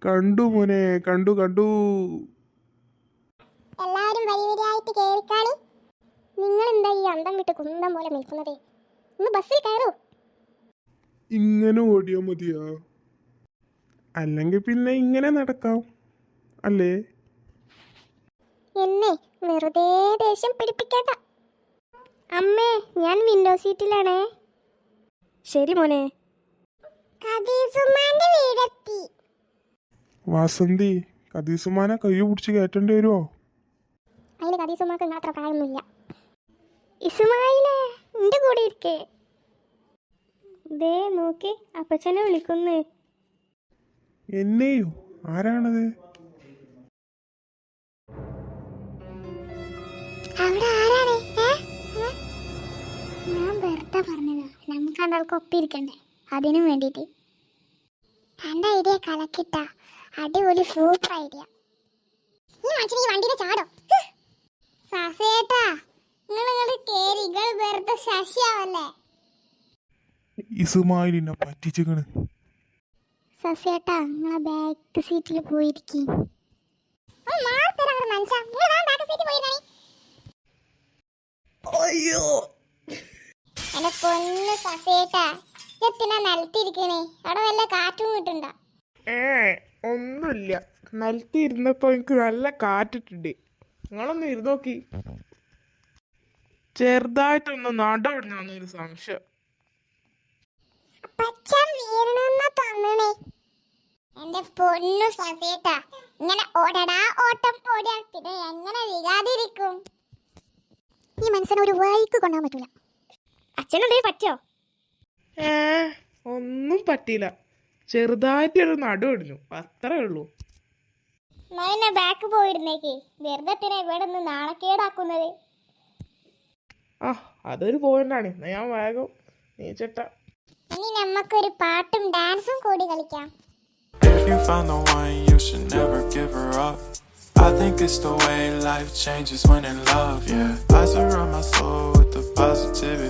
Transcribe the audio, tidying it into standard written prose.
കണ്ടു മോനെ, കണ്ടു കണ്ടു. എല്ലാവരും വരി വരിയായിട്ട് കേറിക്കാണി. നിങ്ങൾ എന്താ ഈ അന്തം വിട്ട് കുന്തം പോലെ നിൽക്കുന്നത്? ഇന്ന് ബസ്സിൽ കയറൂ. ഇങ്ങനെ ഓടിയാ മതിയാ? അല്ലെങ്കിൽ പിന്നെ ഇങ്ങനെ നടക്കാം അല്ലേ? എന്നെ വെറുതെ ദേഷ്യം പിടിപ്പിക്കണ്ട. അമ്മേ, ഞാൻ വിൻഡോ സീറ്റിലാണേ. ശരി മോനെ. കദീസുമാന്റെ വീടെത്തി. വാസന്തി, കദീസുമാനെ കൈ പിടിച്ച് കയറ്റേണ്ടി വരുമോ? അതിന് കദീസുമാക്ക് അത്ര പ്രായമൊന്നുമില്ല. ഇസ്മായിലേ, എന്റെ കൂടെ ഇരിക്കേ. ദേ നോക്കി, അപ്പച്ചനെ വിളിക്കുന്നേ. എന്നെയോ? ആരാണത്? അവിടെ ആരാണ്? ഞാൻ വെറുതെ പറഞ്ഞതാ, നമുക്ക് രണ്ടാൾക്ക് ഒപ്പിരിക്കണ്ടേ, അതിനും വേണ്ടിയിട്ട്. എന്റെ ഐഡിയ കലക്കിട്ട അടിപൊളി സൂപ്പർ ഐഡിയ. ഈ മനുഷ്യൻ ഈ വണ്ടിയിൽ ചാടോ? സസേട്ടാ, നിങ്ങൾ കേറി, നിങ്ങൾ വെറുതെ ശശിയാവല്ലേ. ഇസുമായിലിനെ പറ്റിച്ചിക്കണ്. സസേട്ടാ, നിങ്ങളെ ബാക്ക് സീറ്റിൽ പോയിരിക്കും. അയ്യോ, എന്റെ പൊന്ന് സസേട്ടാ, എത്തിനാ നിലത്തിരിക്കണേ? അവിടെ വല്ല കാറ്റും കിട്ടണ്ട? ഒന്നുമില്ല. നിലത്തി ഇരുന്നപ്പോ എനിക്ക് നല്ല കാറ്റിട്ടുണ്ട്. നിങ്ങളൊന്ന് ഇരുന്നോക്കി. ചെറുതായിട്ടൊന്ന് നടവിടുന്നൊരു സംശയം. എന്റെ പൊന്നു സസേട്ടാ, ഇങ്ങനെ ഓടടാ ഓട്ടം ഓടിയാ പിന്നെ എങ്ങനെ വികാതിരിക്കും? ഈ മനുഷ്യനെ ഒരു വഴിക്ക് കൊണ്ടുപോകാൻ പറ്റൂല. അച്ഛനെന്തേ പറ്റോ? ഒന്നും പറ്റിയില്ല. ചെറുതായിട്ടൊരു നടുവിടുന്നു, അത്രേ ഉള്ളൂ. എന്നെ ബാക്ക് പോയിരുന്നേക്ക്, വെറുതെ ഇവിടെ നിന്ന് നാണക്കേടാക്കുന്നത്. അതൊരു പോയിന്റാണ്. ഞാൻ വേഗം നീച്ചട്ട. ഇനി നമുക്കൊരു പാട്ടും ഡാൻസും കൂടി കളിക്കാം. If you found the one, you should never give her up. I think it's the way life changes when in love, yeah. I surround my soul with the positivity.